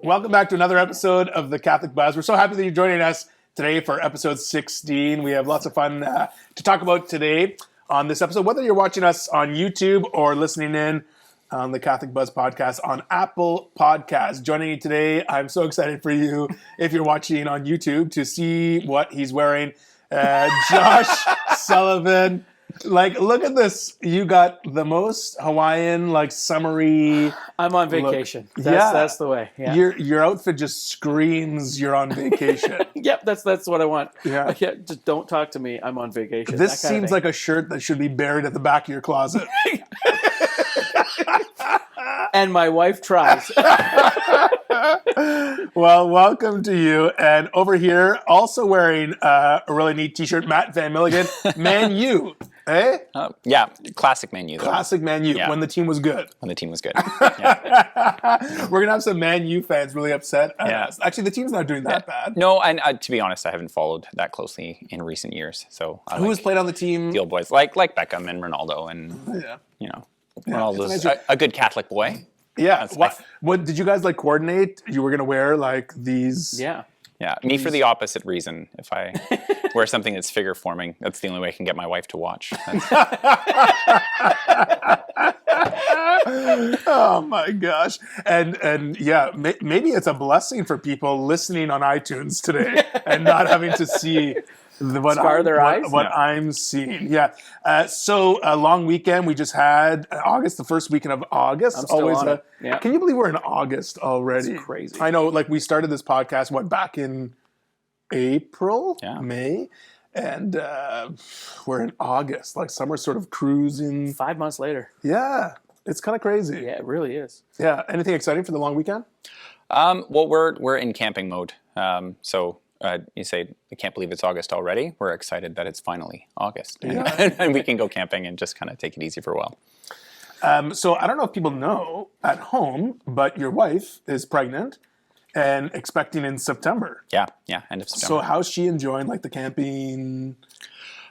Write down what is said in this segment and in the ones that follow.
Welcome back to another episode of the Catholic Buzz. We're so happy that you're joining us today for episode 16. We have lots of fun to talk about today on this episode, whether you're watching us on YouTube or listening in on the Catholic Buzz podcast on Apple Podcasts. Joining me today, I'm so excited for you, if you're watching on YouTube, to see what he's wearing. Josh Sullivan. Like, look at this. You got the most Hawaiian, like, summery. I'm on vacation. That's the way. Yeah. Your outfit just screams you're on vacation. Yep, that's what I want. Yeah. Just don't talk to me. I'm on vacation. This seems like a shirt that should be buried at the back of your closet. And my wife tries. Well, welcome to you. And over here, also wearing a really neat t-shirt, Matt Van Milligan, Man U. Eh? Yeah, classic Man U. Classic Man U, Yeah. when the team was good. When the team was good. Yeah. We're going to have some Man U fans really upset at Yeah. us. Actually, the team's not doing that bad. No, and to be honest, I haven't followed that closely in recent years. So Who has played on the team? the old boys, like Beckham and Ronaldo, and Ronaldo's a good Catholic boy. Yeah. What did you guys coordinate? You were going to wear these? Yeah. Yeah, me for the opposite reason. If I wear something that's figure forming, that's the only way I can get my wife to watch. Oh my gosh. And yeah, maybe it's a blessing for people listening on iTunes today and not having to see what I'm seeing. Yeah. So a long weekend. We just had August, the first weekend of August. I'm still on it. Yeah. Can you believe we're in August already? It's crazy. I know, we started this podcast, back in April, May, and we're in August. Summer's sort of cruising. 5 months later. Yeah. It's kind of crazy. Yeah, it really is. Yeah. Anything exciting for the long weekend? Well, we're in camping mode. So you say, I can't believe it's August already. We're excited that it's finally August. And we can go camping and just kind of take it easy for a while. So I don't know if people know at home, but your wife is pregnant and expecting in September. Yeah, end of September. So how's she enjoying the camping?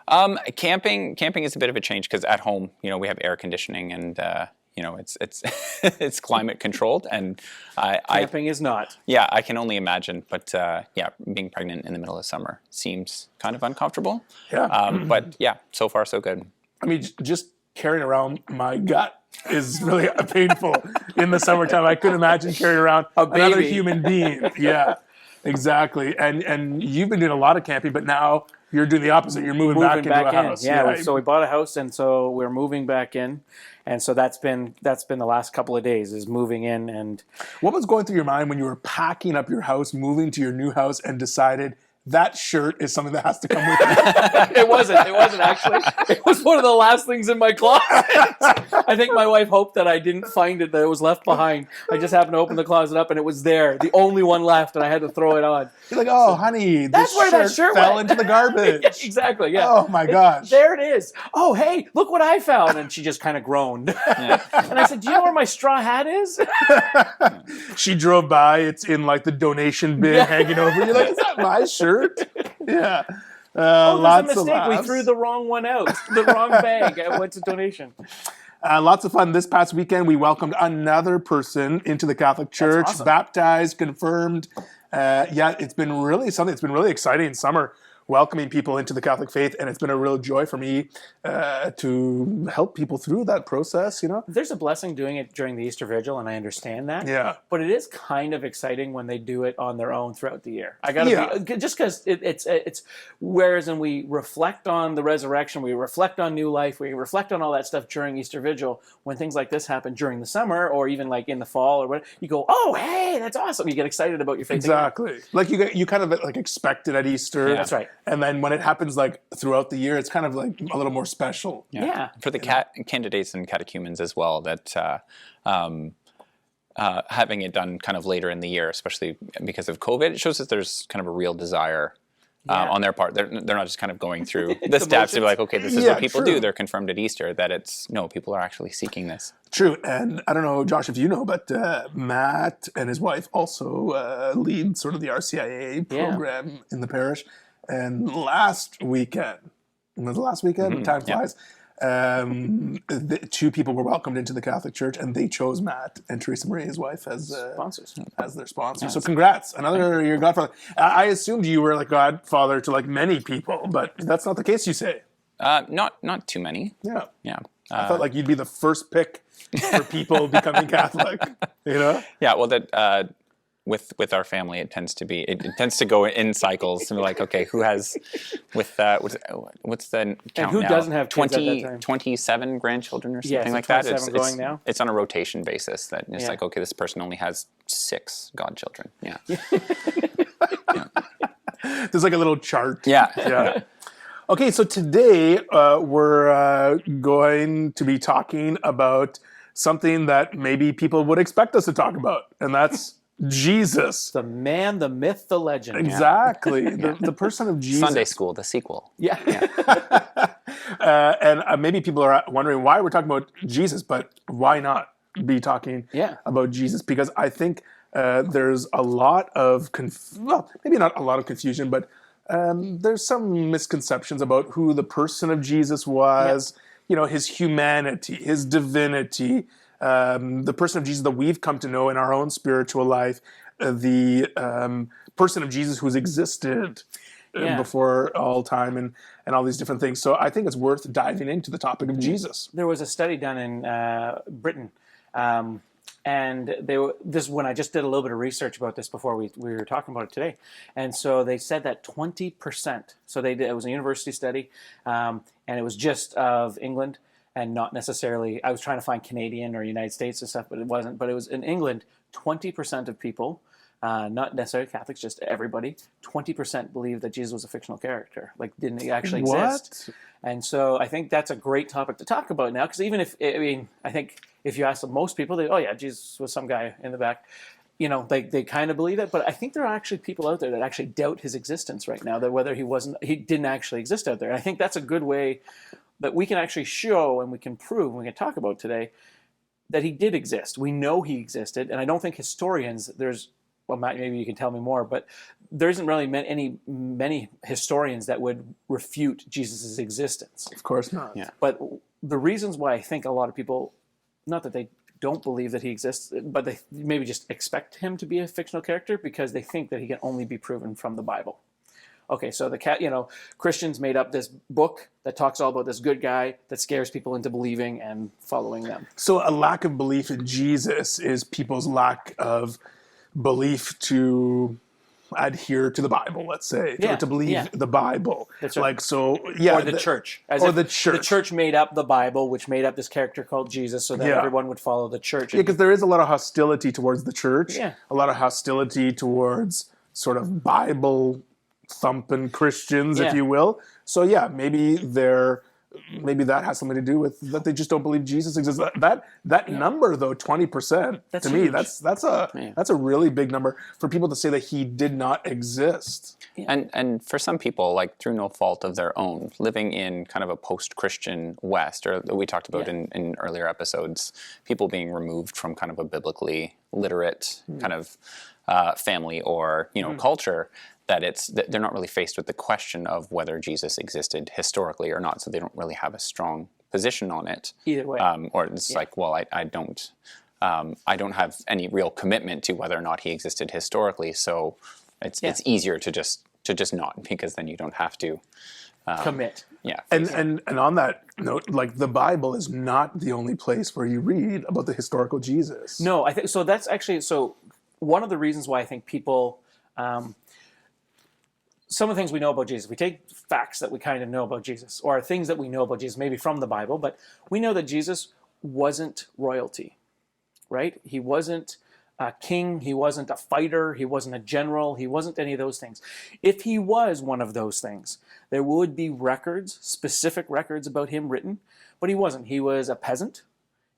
Camping is a bit of a change because at home, we have air conditioning and it's it's climate controlled, and Camping is not. Yeah, I can only imagine. But being pregnant in the middle of summer seems kind of uncomfortable. Yeah. But yeah, so far so good. I mean, just carrying around my gut is really painful in the summertime. I couldn't imagine carrying around another human being. Yeah, exactly. And you've been doing a lot of camping, but now you're doing the opposite. You're moving back into a house. Yeah. So we bought a house, and so we're moving back in. And so that's been the last couple of days, is moving in. And what was going through your mind when you were packing up your house, moving to your new house, and decided that shirt is something that has to come with you? It wasn't actually. It was one of the last things in my closet. I think my wife hoped that I didn't find it, that it was left behind. I just happened to open the closet up and it was there, the only one left, and I had to throw it on. You're like, oh, honey, that's where that shirt fell went into the garbage. Yeah, exactly, yeah. Oh, my gosh. There it is. Oh, hey, look what I found. And she just kind of groaned. Yeah. And I said, do you know where my straw hat is? She drove by. It's in the donation bin hanging over. You're like, is that my shirt? Yeah. Lots there's a mistake. We threw the wrong one out. The wrong bag. What's a donation? Lots of fun. This past weekend, we welcomed another person into the Catholic Church, awesome. Baptized, confirmed. It's been really something. It's been really exciting summer, welcoming people into the Catholic faith, and it's been a real joy for me to help people through that process, There's a blessing doing it during the Easter Vigil, and I understand that. Yeah. But it is kind of exciting when they do it on their own throughout the year. I gotta be, just because it's whereas when we reflect on the resurrection, we reflect on new life, we reflect on all that stuff during Easter Vigil. When things like this happen during the summer or even in the fall or whatever, you go, oh, hey, that's awesome. You get excited about your faith. Exactly. Again. You kind of expect it at Easter. Yeah, that's right. And then when it happens throughout the year, it's kind of a little more special. Yeah. For the candidates and catechumens as well, that having it done kind of later in the year, especially because of COVID, it shows that there's kind of a real desire on their part. They're not just kind of going through the steps to be like, okay, this is what people do. They're confirmed at Easter. That people are actually seeking this. True. And I don't know, Josh, if you know, but Matt and his wife also lead sort of the RCIA program in the parish. And last weekend, was it last weekend? Time flies. two people were welcomed into the Catholic Church, and they chose Matt and Teresa Marie, his wife, as their sponsors. So congrats, your godfather. I assumed you were like godfather to like many people, but that's not the case, you say. Not too many. Yeah. I felt like you'd be the first pick for people becoming Catholic. Yeah. Well, that with our family, it tends to go in cycles. And we're like, okay, who has what's the count and who now? doesn't have kids 20, at that time? 27 grandchildren or something like 27 that. going now. It's on a rotation basis. That it's like, okay, this person only has 6 godchildren. Yeah. There's like a little chart. Yeah. Okay, so today we're going to be talking about something that maybe people would expect us to talk about, and that's Jesus. The man, the myth, the legend. Exactly. The person of Jesus. Sunday School, the sequel. Yeah. And maybe people are wondering why we're talking about Jesus, but why not be talking about Jesus? Because I think there's a lot of, maybe not a lot of confusion, but there's some misconceptions about who the person of Jesus was, his humanity, his divinity, the person of Jesus that we've come to know in our own spiritual life, the person of Jesus who's existed before all time and all these different things. So I think it's worth diving into the topic of Jesus. There was a study done in Britain, and this is when I just did a little bit of research about this before we were talking about it today. And so they said that 20%, it was a university study, and it was just of England, and not necessarily, I was trying to find Canadian or United States and stuff, but it wasn't. But it was in England, 20% of people, not necessarily Catholics, just everybody, 20% believed that Jesus was a fictional character, like didn't actually exist. And so I think that's a great topic to talk about now, because even I think if you ask most people, Jesus was some guy in the back. They kind of believe it, but I think there are actually people out there that actually doubt his existence right now, that whether he didn't actually exist out there. And I think that's a good way that we can actually show and we can prove and we can talk about today that he did exist. We know he existed, and I don't think historians, Matt, maybe you can tell me more, but there isn't really many historians that would refute Jesus' existence. Of course not. Yeah. But the reasons why I think a lot of people, not that they don't believe that he exists, but they maybe just expect him to be a fictional character because they think that he can only be proven from the Bible. Okay, so Christians made up this book that talks all about this good guy that scares people into believing and following them. So a lack of belief in Jesus is people's lack of belief to adhere to the Bible, let's say, to believe the Bible. That's right. Or the church. The church. The church made up the Bible, which made up this character called Jesus so that everyone would follow the church. Yeah, because there is a lot of hostility towards the church. Yeah. A lot of hostility towards sort of Bible thumping Christians, if you will. So maybe that has something to do with that they just don't believe Jesus exists. That number though, 20%, to me, that's a really big number for people to say that he did not exist. Yeah. And for some people, like through no fault of their own, living in kind of a post-Christian West, or we talked about in earlier episodes, people being removed from kind of a biblically literate kind of family or culture. That they're not really faced with the question of whether Jesus existed historically or not, so they don't really have a strong position on it. Either way, or it's like, well, I don't have any real commitment to whether or not he existed historically, so it's easier to just not, because then you don't have to commit. Yeah, and on that note, like the Bible is not the only place where you read about the historical Jesus. No, I think so. That's actually one of the reasons why I think people. Some of the things we know about Jesus, we take facts that we kind of know about Jesus, or things that we know about Jesus, maybe from the Bible, but we know that Jesus wasn't royalty, right? He wasn't a king, he wasn't a fighter, he wasn't a general, he wasn't any of those things. If he was one of those things, there would be records, specific records about him written, but he wasn't. He was a peasant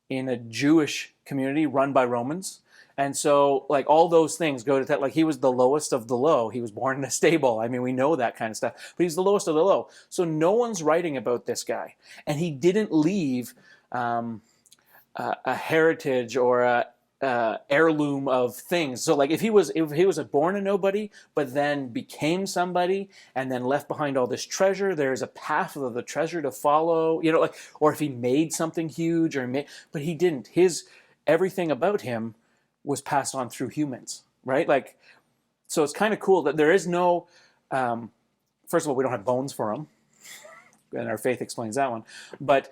in a Jewish community run by Romans. And so, like, all those things go to that. Like, he was the lowest of the low. He was born in a stable. I mean, we know that kind of stuff. But he's the lowest of the low. So no one's writing about this guy. And he didn't leave a heritage or heirloom of things. So like if he was born a nobody, but then became somebody, and then left behind all this treasure, there's a path of the treasure to follow. Like, or if he made something huge, but he didn't. Everything about him was passed on through humans, right? Like, so it's kind of cool that there is no. First of all, we don't have bones for him, and our faith explains that one. But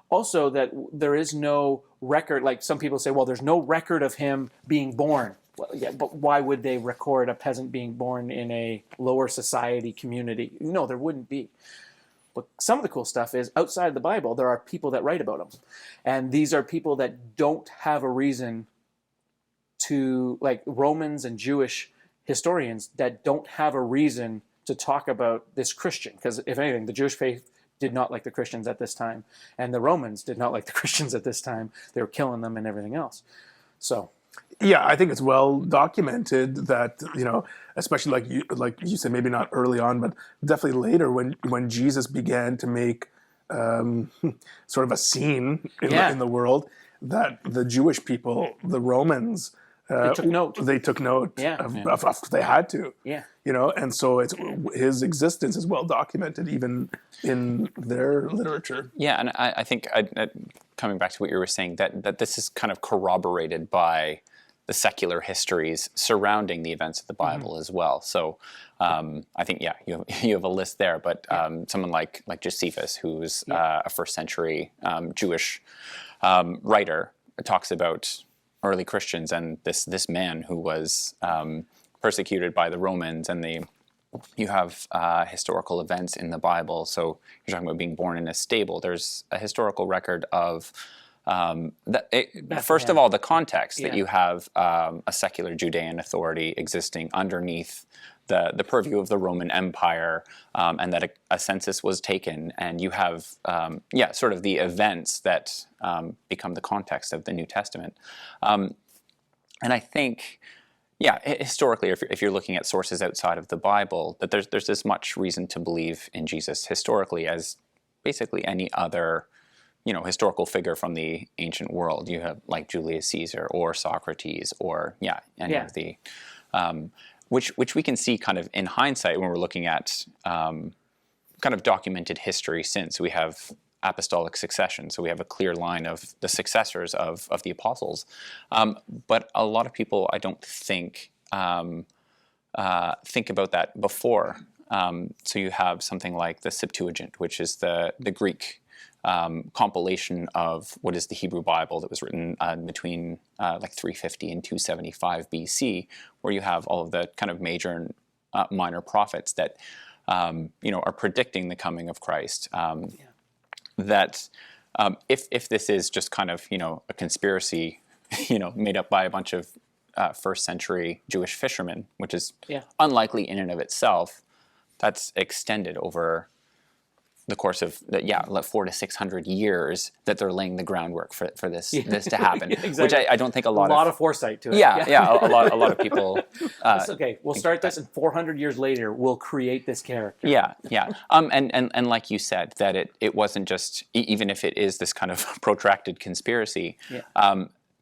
also that there is no record. Like some people say, well, there's no record of him being born. Well, yeah, but why would they record a peasant being born in a lower society community? No, there wouldn't be. But some of the cool stuff is outside of the Bible, there are people that write about him. And these are people that don't have a reason to, like Romans and Jewish historians, that don't have a reason to talk about this Christian. Because if anything, the Jewish faith did not like the Christians at this time. And the Romans did not like the Christians at this time. They were killing them and everything else. So, yeah, I think it's well documented that, especially like you said, maybe not early on, but definitely later when Jesus began to make sort of a scene in the world, that the Jewish people, the Romans, they took note. They took note. Of they had to. Yeah. And so his existence is well documented even in their literature. Yeah, and I think coming back to what you were saying, that this is kind of corroborated by the secular histories surrounding the events of the Bible as well. So I think you have a list there, but someone like Josephus, who's a first century Jewish writer, talks about early Christians and this man who was persecuted by the Romans, and you have historical events in the Bible. So you're talking about being born in a stable. There's a historical record of first of all, the context that you have a secular Judean authority existing underneath the purview of the Roman Empire, and that a census was taken, and you have sort of the events that become the context of the New Testament. And I think, historically, if you're looking at sources outside of the Bible, that there's as much reason to believe in Jesus historically as basically any other historical figure from the ancient world. You have like Julius Caesar or Socrates or any of the which we can see kind of in hindsight when we're looking at kind of documented history since. We have apostolic succession, so we have a clear line of the successors of the apostles. But a lot of people, I don't think about that before. So you have something like the Septuagint, which is the Greek compilation of what is the Hebrew Bible that was written between like 350 and 275 BC, where you have all of the kind of major and minor prophets that are predicting the coming of Christ. That if this is just kind of a conspiracy, made up by a bunch of first century Jewish fishermen, which is unlikely in and of itself, that's extended over the course of 400 to 600 years that they're laying the groundwork for this to happen. Exactly. Which I don't think a lot of foresight to it. A lot of people. That's okay. We'll start this, and 400 years later, we'll create this character. And like you said, that it wasn't just, even if it is this kind of protracted conspiracy,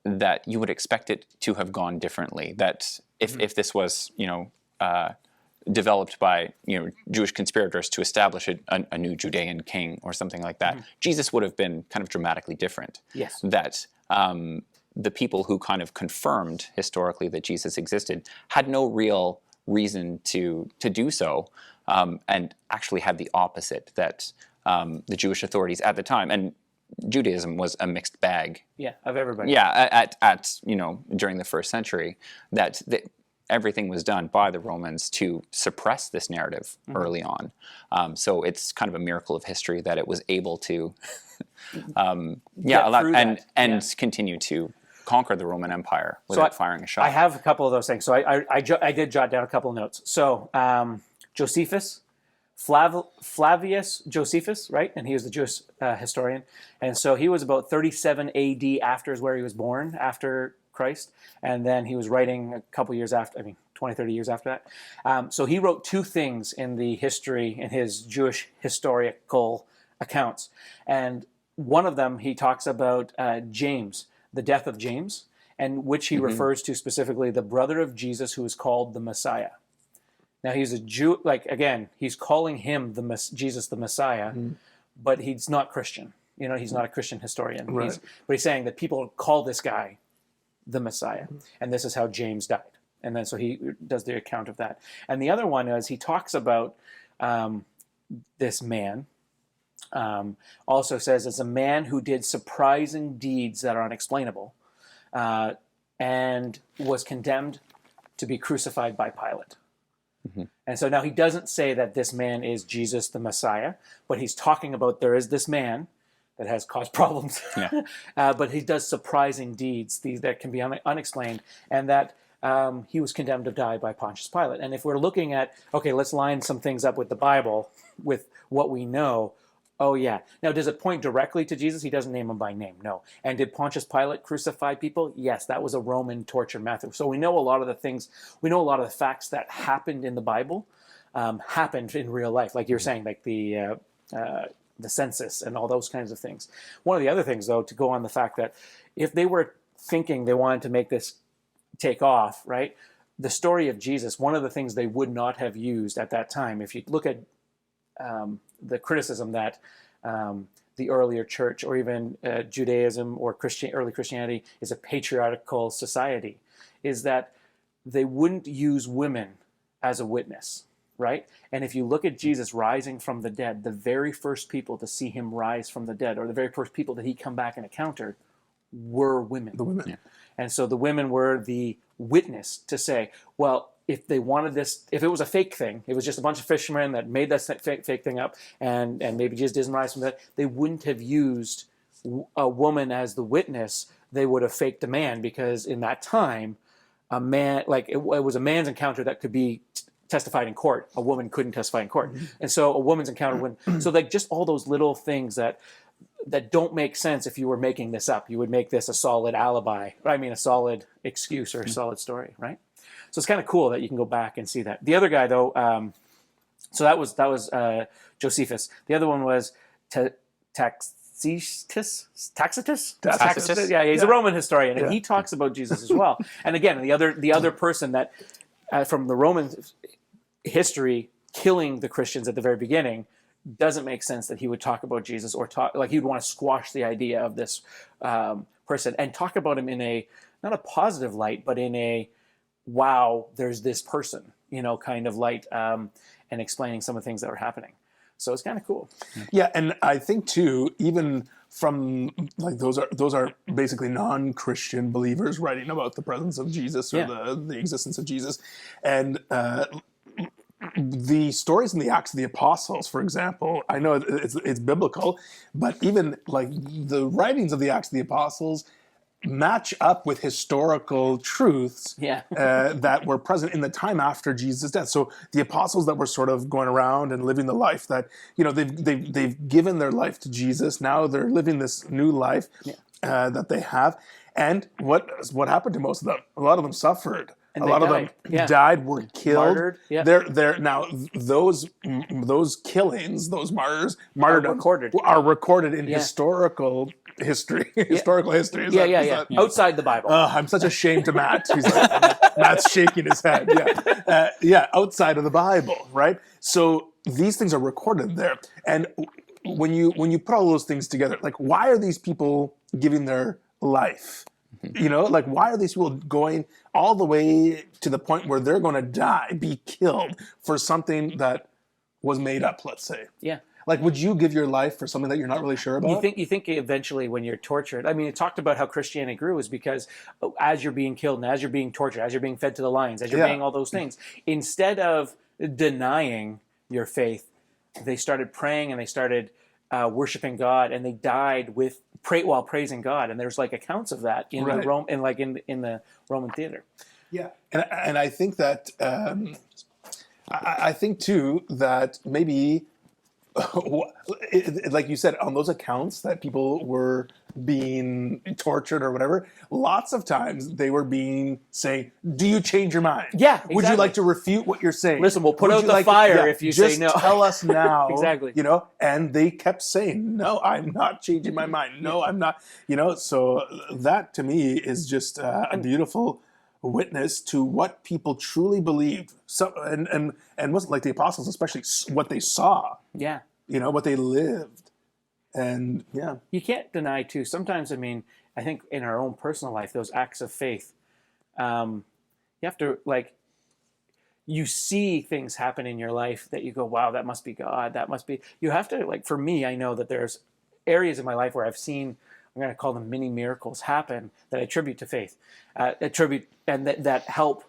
that you would expect it to have gone differently. That if this was developed by Jewish conspirators to establish a new Judean king or something like that, Jesus would have been kind of dramatically different. Yes. That the people who kind of confirmed historically that Jesus existed had no real reason to do so, and actually had the opposite, that the Jewish authorities at the time, and Judaism was a mixed bag. Of everybody. At during the first century, that everything was done by the Romans to suppress this narrative early on. So it's kind of a miracle of history that it was able to continue to conquer the Roman Empire without firing a shot. I have a couple of those things. So I did jot down a couple of notes. So Josephus, Flavius Josephus, right? And he was the Jewish historian. And so he was about 37 AD after is where he was born, after Christ. And then he was writing a couple years after, 20, 30 years after that. So he wrote two things in the history, in his Jewish historical accounts. And one of them, he talks about James, the death of James. and which he refers to specifically the brother of Jesus who is called the Messiah. Now he's a Jew, like again, he's calling him Jesus the Messiah, but he's not Christian. You know, he's not a Christian historian. Right. But he's saying that people call this guy the Messiah, and this is how James died. And then so he does the account of that. And the other one is he talks about this man. Also says it's a man who did surprising deeds that are unexplainable, and was condemned to be crucified by Pilate. And so now he doesn't say that this man is Jesus the Messiah, but he's talking about there is this man that has caused problems, but he does surprising deeds that can be unexplained, and that he was condemned to die by Pontius Pilate. And if we're looking at, okay, let's line some things up with the Bible, with what we know. Oh, yeah. Now, does it point directly to Jesus? He doesn't name him by name, no. And did Pontius Pilate crucify people? Yes, that was a Roman torture method. So we know a lot of the things, we know a lot of the facts that happened in the Bible happened in real life. Like you're saying, like the census and all those kinds of things. One of the other things, though, to go on the fact that if they were thinking they wanted to make this take off, right? The story of Jesus, one of the things they would not have used at that time, if you look at the criticism that the earlier church or even Judaism or early Christianity is a patriarchal society, is that they wouldn't use women as a witness, right? And if you look at Jesus rising from the dead, the very first people to see him rise from the dead, or the very first people that he come back and encountered, were women. The women. Yeah. And so the women were the witness to say, well, if they wanted this, if it was a fake thing, it was just a bunch of fishermen that made that fake thing up, and maybe Jesus didn't rise from that, they wouldn't have used a woman as the witness. They would have faked a man, because in that time, a man, like it was a man's encounter that could be testified in court. A woman couldn't testify in court. And so a woman's encounter wouldn't. So like just all those little things that don't make sense if you were making this up. You would make this a solid alibi, I mean a solid excuse or a solid story, right? So it's kind of cool that you can go back and see that. The other guy, though, so that was Josephus. The other one was Tacitus. Yeah, he's a Roman historian, and he talks about Jesus as well. And again, the other person that from the Roman history killing the Christians at the very beginning, doesn't make sense that he would talk about Jesus or talk like he would want to squash the idea of this person and talk about him in a not a positive light, but in a wow, there's this person, kind of light, and explaining some of the things that were happening. So it's kind of cool. Yeah, and I think too, even from like those are basically non-Christian believers writing about the presence of Jesus or the existence of Jesus, and the stories in the Acts of the Apostles, for example, I know it's biblical, but even like the writings of the Acts of the Apostles match up with historical truths that were present in the time after Jesus' death. So the apostles that were sort of going around and living the life that, they've given their life to Jesus. Now they're living this new life that they have. And what happened to most of them? A lot of them suffered. And a lot of them died, were killed. Martyred. Yeah. They're now those killings, those martyrdoms are recorded in historical history. Historical history. Outside the Bible. I'm such a shame to Matt. He's like, Matt's shaking his head. Outside of the Bible, right? So these things are recorded there. And when you put all those things together, like why are these people giving their life? Why are these people going all the way to the point where they're going to die, be killed for something that was made up, let's say? Yeah. Like, would you give your life for something that you're not really sure about? You think eventually when you're tortured, I mean, it talked about how Christianity grew is because as you're being killed and as you're being tortured, as you're being fed to the lions, as you're being all those things, instead of denying your faith, they started praying and they started worshiping God, and they died while praising God. And there's like accounts of that in the Rome and like in the Roman theater. Yeah, and I think that I think too that maybe like you said on those accounts that people were being tortured or whatever, lots of times they were saying, do you change your mind? Yeah, exactly. Would you like to refute what you're saying? Listen, we'll put out the fire if you say no. Just tell us now. Exactly. And they kept saying, no, I'm not changing my mind. No, I'm not. So that to me is just a beautiful witness to what people truly believed. So, and wasn't like the apostles, especially what they saw. Yeah. What they lived. And yeah. You can't deny too. Sometimes, I think in our own personal life, those acts of faith, you have to you see things happen in your life that you go, wow, that must be God. That must be, you have to for me, I know that there's areas in my life where I've seen, I'm going to call them mini miracles happen that I attribute to faith, and that help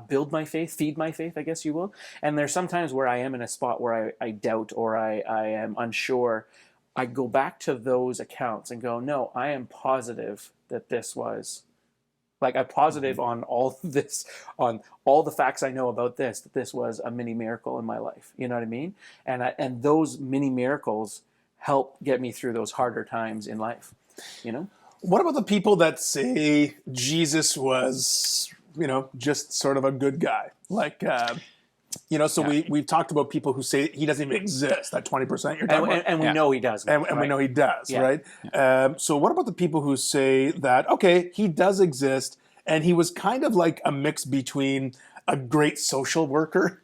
build my faith, feed my faith, I guess you will. And there's sometimes where I am in a spot where I doubt or I am unsure. I go back to those accounts and go, no, I am positive that this was, I'm positive on all this, on all the facts I know about this, that this was a mini miracle in my life. You know what I mean? And those mini miracles help get me through those harder times in life, What about the people that say Jesus was, just sort of a good guy? We've talked about people who say he doesn't even exist, that 20% you're talking about. And we know he does. And we know he does, right? So what about the people who say that, okay, he does exist, and he was kind of like a mix between a great social worker,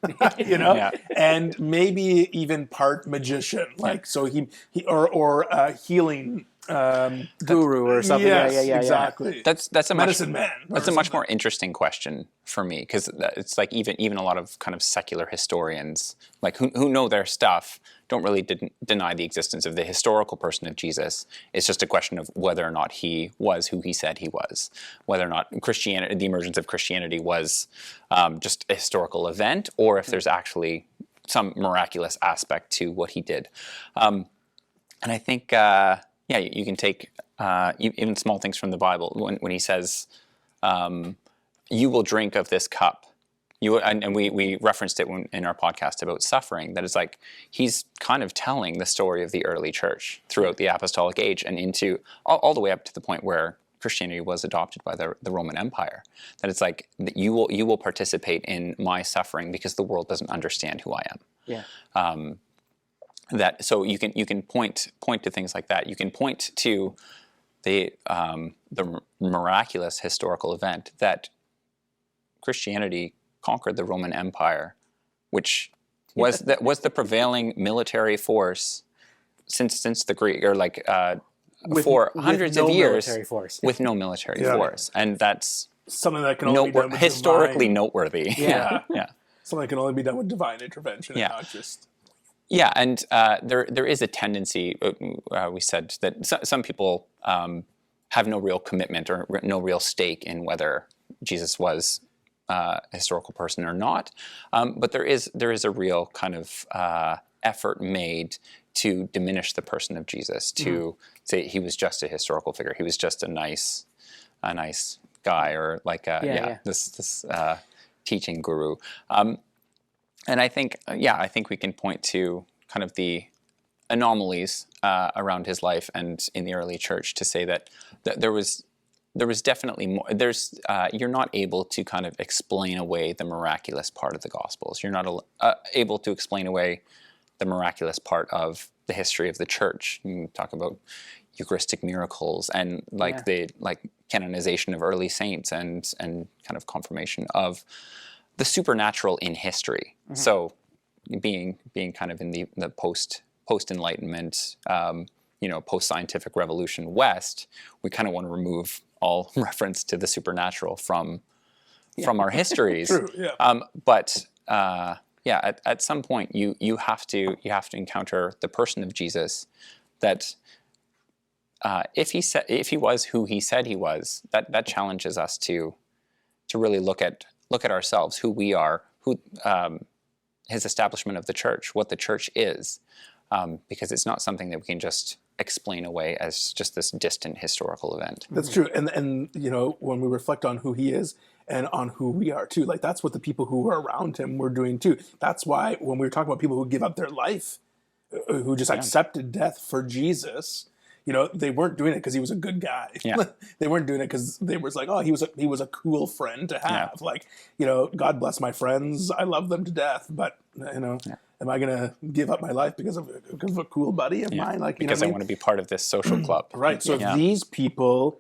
and maybe even part magician, so he or healing guru or something. Yes, exactly. That's a medicine man. That's a much more interesting question for me, because it's even a lot of kind of secular historians, who know their stuff, don't really deny the existence of the historical person of Jesus. It's just a question of whether or not he was who he said he was, whether or not Christianity, the emergence of Christianity, was just a historical event, or if there's actually some miraculous aspect to what he did. And I think, you can take even small things from the Bible when he says, "You will drink of this cup." And we referenced it in our podcast about suffering. That is he's kind of telling the story of the early church throughout the apostolic age and into all the way up to the point where Christianity was adopted by the Roman Empire. That it's that you will participate in my suffering because the world doesn't understand who I am. Yeah. So you can point to things like that. You can point to the miraculous historical event that Christianity conquered the Roman Empire, which was the prevailing military force since the Greek, or for hundreds of years, with no military force, and that's something that can only be done with historically noteworthy. Yeah. Something that can only be done with divine intervention, and not just. Yeah, and there is a tendency. We said that some people have no real commitment or no real stake in whether Jesus was a historical person or not, but there is a real kind of effort made to diminish the person of Jesus, to say he was just a historical figure, he was just a nice guy, or this teaching guru. And I think we can point to kind of the anomalies around his life and in the early church to say that there was definitely more. You're not able to kind of explain away the miraculous part of the Gospels. You're not able to explain away the miraculous part of the history of the church. You talk about Eucharistic miracles and the canonization of early saints and kind of confirmation of the supernatural in history. Mm-hmm. So being kind of in the post-Enlightenment, post-scientific revolution West, we kind of want to remove all reference to the supernatural from our histories. True, yeah. At some point you have to encounter the person of Jesus, that if he was who he said he was, that challenges us to really look at ourselves, who we are, who his establishment of the church, what the church is, because it's not something that we can just explain away as just this distant historical event. That's true. And when we reflect on who he is and on who we are too, that's what the people who are around him were doing too. That's why when we were talking about people who give up their life, who just accepted death for Jesus, they weren't doing it because he was a good guy. Yeah. They weren't doing it because they were like, oh, he was a cool friend to have. Like, God bless my friends. I love them to death. But, am I going to give up my life because of a cool buddy of mine? Like, because I want to be part of this social club. Right. So if these people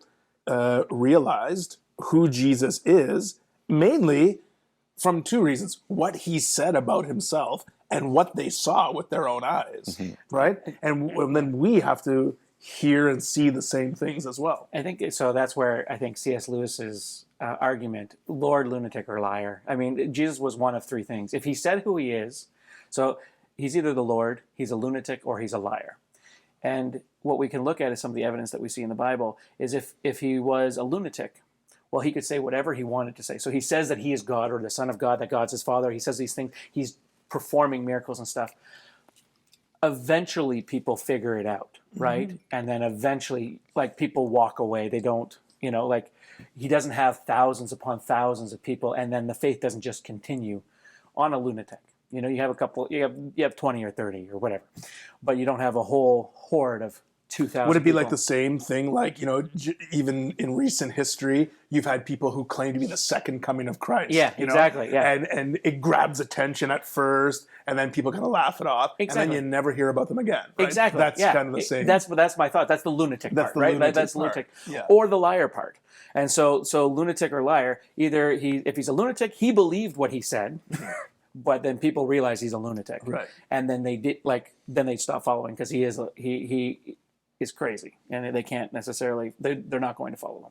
realized who Jesus is, mainly from two reasons: what he said about himself and what they saw with their own eyes, right? And then we have to hear and see the same things as well. I think so. That's where I think C.S. Lewis's argument, Lord, lunatic, or liar. I mean, Jesus was one of three things. If he said who he is, so he's either the Lord, he's a lunatic, or he's a liar. And what we can look at is some of the evidence that we see in the Bible is if he was a lunatic, well, he could say whatever he wanted to say. So he says that he is God or the Son of God, that God's his Father. He says these things. He's performing miracles and stuff. Eventually, people figure it out, right? And then eventually, like, people walk away. They don't, like, he doesn't have thousands upon thousands of people, and then the faith doesn't just continue on a lunatic. You have a couple, you have 20 or 30 or whatever, but you don't have a whole horde of 2,000. Would it be people. like the same thing? Like, even in recent history, you've had people who claim to be the second coming of Christ. Yeah, exactly. Yeah. And it grabs attention at first, and then people kind of laugh it off, and then you never hear about them again. Right? Exactly. That's kind of the same. That's my thought. That's the lunatic part, right? That's the lunatic. Yeah. Or the liar part. And so lunatic or liar, either if he's a lunatic, he believed what he said. But then people realize he's a lunatic, right? And then they stop following because he is crazy, and they can't necessarily. They're not going to follow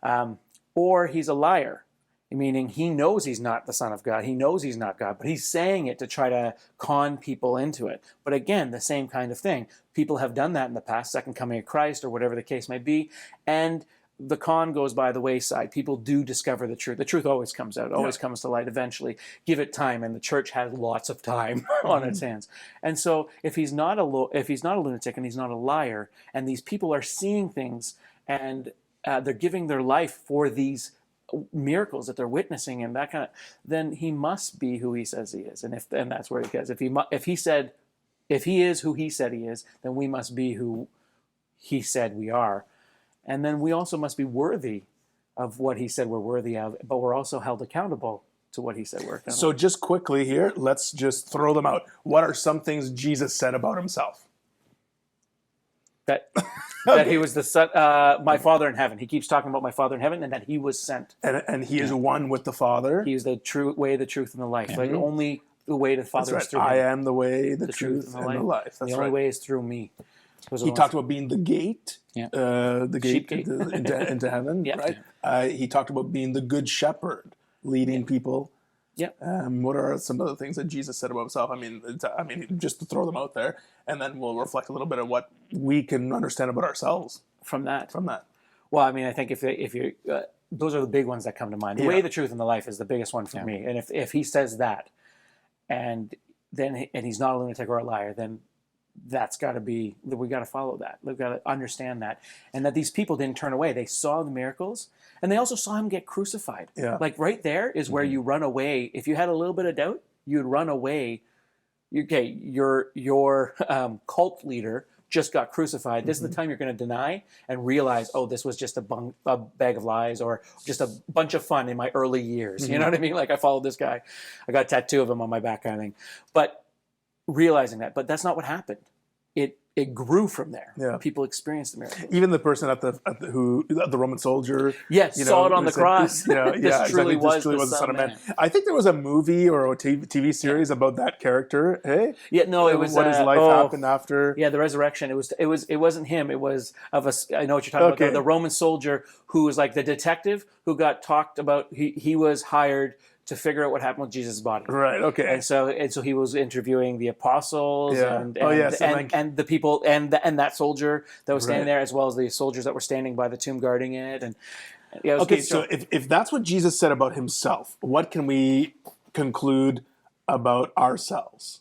him. Or he's a liar, meaning he knows he's not the Son of God. He knows he's not God, but he's saying it to try to con people into it. But again, the same kind of thing. People have done that in the past, second coming of Christ or whatever the case may be, and the con goes by the wayside. People do discover the truth. The truth always comes out, always comes to light eventually. Give it time, and the church has lots of time on its hands. And so if he's not a lunatic and he's not a liar, and these people are seeing things and they're giving their life for these miracles that they're witnessing and that kind of, then he must be who he says he is. And that's where he goes. If he is who he said he is, then we must be who he said we are. And then we also must be worthy of what he said we're worthy of, but we're also held accountable to what he said we're accountable. So just quickly here, let's just throw them out. What are some things Jesus said about himself? That he was the Son, my Father in heaven. He keeps talking about my Father in heaven, and that he was sent. And he is one with the Father. He is the true way, the truth, and the life. Like only the way to the Father is through him. I am the way, the truth, and the life. The only way is through me. He talked about being the gate, the gate, gate. into heaven, right? He talked about being the good shepherd, leading people. Yeah. What are some of the things that Jesus said about himself? I mean, just to throw them out there, and then we'll reflect a little bit of what we can understand about ourselves from that. Well, I mean, I think if you those are the big ones that come to mind. The way, the truth, and the life is the biggest one for me. And if he says that, and he's not a lunatic or a liar, then that's got to be, we got to follow that. We've got to understand that. And that these people didn't turn away. They saw the miracles, and they also saw him get crucified. Yeah. Like right there is where you run away. If you had a little bit of doubt, you'd run away. Okay, your cult leader just got crucified. This is the time you're going to deny and realize, oh, this was just a bag of lies or just a bunch of fun in my early years. You know what I mean? Like I followed this guy. I got a tattoo of him on my back kind of thing. But realizing that, but that's not what happened. It grew from there. Yeah. People experienced the miracle. Even the person at the Roman soldier, saw it on the cross. This truly was the Son of Man. I think there was a movie or a TV series about that character. Hey, it was what his life happened after. Yeah, the resurrection. It wasn't him. It was I know what you're talking about. The Roman soldier who was like the detective who got talked about. He was hired to figure out what happened with Jesus' body. Right, okay. And so he was interviewing the apostles and the people and that soldier that was standing there, as well as the soldiers that were standing by the tomb guarding it. And so if that's what Jesus said about himself, what can we conclude about ourselves?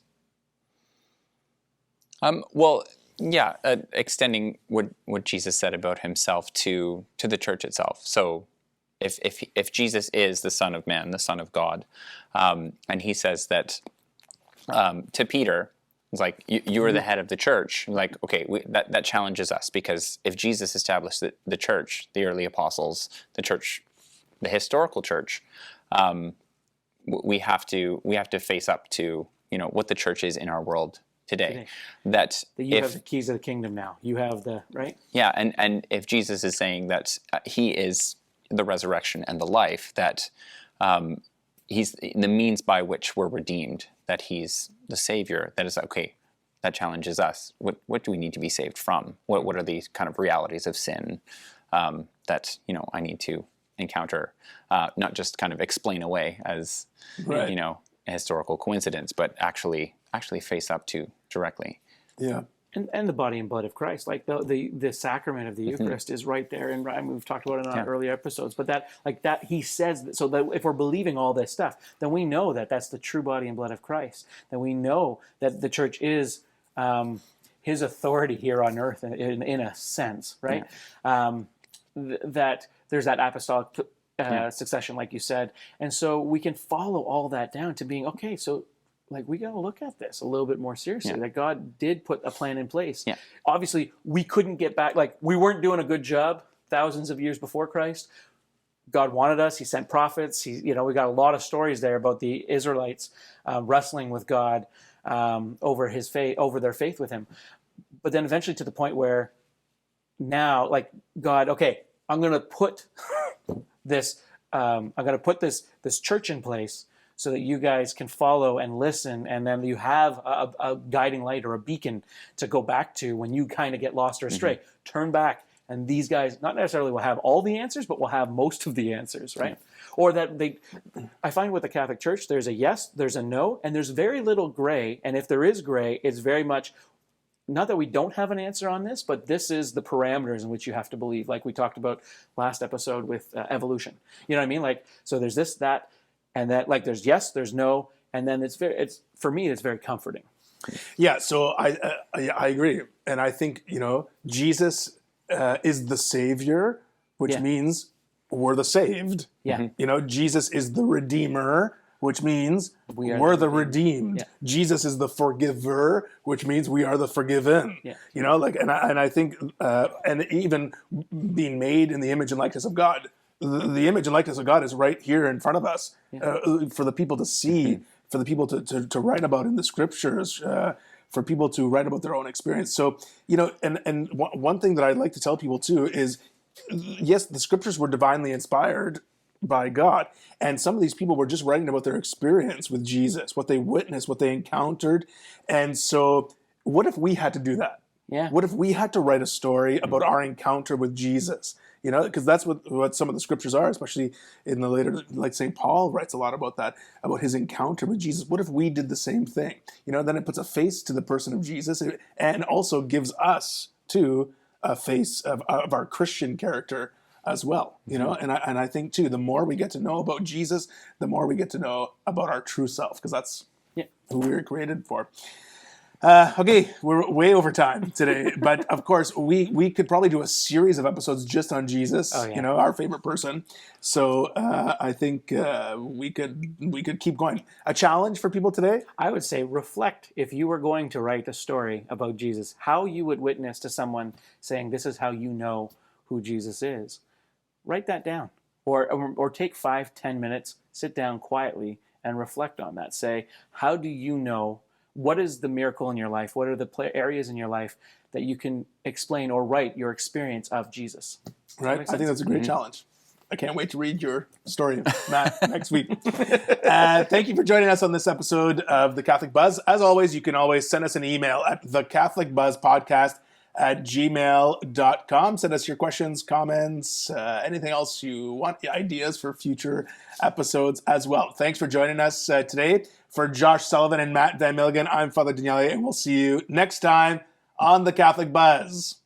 Extending what Jesus said about himself to the church itself. So if Jesus is the Son of Man, the Son of God, and he says that to Peter, It's like you are the head of the church. Like, okay, that challenges us, because if Jesus established the church, the early apostles, the church, the historical church, we have to face up to what the church is in our world today. That you have the keys of the kingdom now. You have the right. Yeah, and if Jesus is saying that he is the resurrection and the life, that he's the means by which we're redeemed, that he's the Savior, that is okay. That challenges us. What do we need to be saved from? What are these kind of realities of sin that I need to encounter, not just kind of explain away as a historical coincidence, but actually face up to directly. Yeah. And the body and blood of Christ, like the sacrament of the Eucharist is right there, and we've talked about it on earlier episodes. But that he says that, so that if we're believing all this stuff, then we know that that's the true body and blood of Christ. Then we know that the church is his authority here on earth, in a sense, right? Yeah. That there's that apostolic succession, like you said, and so we can follow all that down to being okay. So, like, we got to look at this a little bit more seriously, that God did put a plan in place. Yeah. Obviously, we couldn't get back, like, we weren't doing a good job thousands of years before Christ. God wanted us. He sent prophets. We got a lot of stories there about the Israelites wrestling with God over their faith with him. But then eventually to the point where now, like, God, okay, I'm going to put this church in place, so that you guys can follow and listen, and then you have a guiding light or a beacon to go back to when you kind of get lost or astray. Mm-hmm. Turn back, and these guys not necessarily will have all the answers, but will have most of the answers, right? Mm-hmm. Or that I find with the Catholic Church, there's a yes, there's a no, and there's very little gray. And if there is gray, it's very much, not that we don't have an answer on this, but this is the parameters in which you have to believe, like we talked about last episode with evolution. You know what I mean? Like, so there's this, that, and that, like, there's yes, there's no, and then for me, it's very comforting. Yeah, so I agree, and I think Jesus is the Savior, which means we're the saved. Yeah, Jesus is the Redeemer, which means we're the redeemed. Yeah. Jesus is the Forgiver, which means we are the forgiven. Yeah. And I think and even being made in the image and likeness of God. The image and likeness of God is right here in front of us for the people to see, for the people to write about in the scriptures, for people to write about their own experience. So, and one thing that I'd like to tell people too is, yes, the scriptures were divinely inspired by God. And some of these people were just writing about their experience with Jesus, what they witnessed, what they encountered. And so what if we had to do that? Yeah. What if we had to write a story about our encounter with Jesus? Because that's what some of the scriptures are, especially in the later, like St. Paul writes a lot about that, about his encounter with Jesus. What if we did the same thing? Then it puts a face to the person of Jesus, and also gives us, too, a face of our Christian character as well. And I think, too, the more we get to know about Jesus, the more we get to know about our true self, because that's who we were created for. Okay, we're way over time today, but of course we could probably do a series of episodes just on Jesus, our favorite person. So I think we could keep going. A challenge for people today? I would say reflect, if you were going to write a story about Jesus, how you would witness to someone saying, this is how you know who Jesus is. Write that down, or take 5-10 minutes, sit down quietly and reflect on that. Say, how do you know? What is the miracle in your life? What are the areas in your life that you can explain or write your experience of Jesus? Right. I think that's a great challenge. I can't wait to read your story, Matt, next week. Thank you for joining us on this episode of The Catholic Buzz. As always, you can always send us an email at thecatholicbuzzpodcast@gmail.com. Send us your questions, comments, anything else you want, ideas for future episodes as well. Thanks for joining us today. For Josh Sullivan and Matt Van Milligan, I'm Father Daniele, and we'll see you next time on The Catholic Buzz.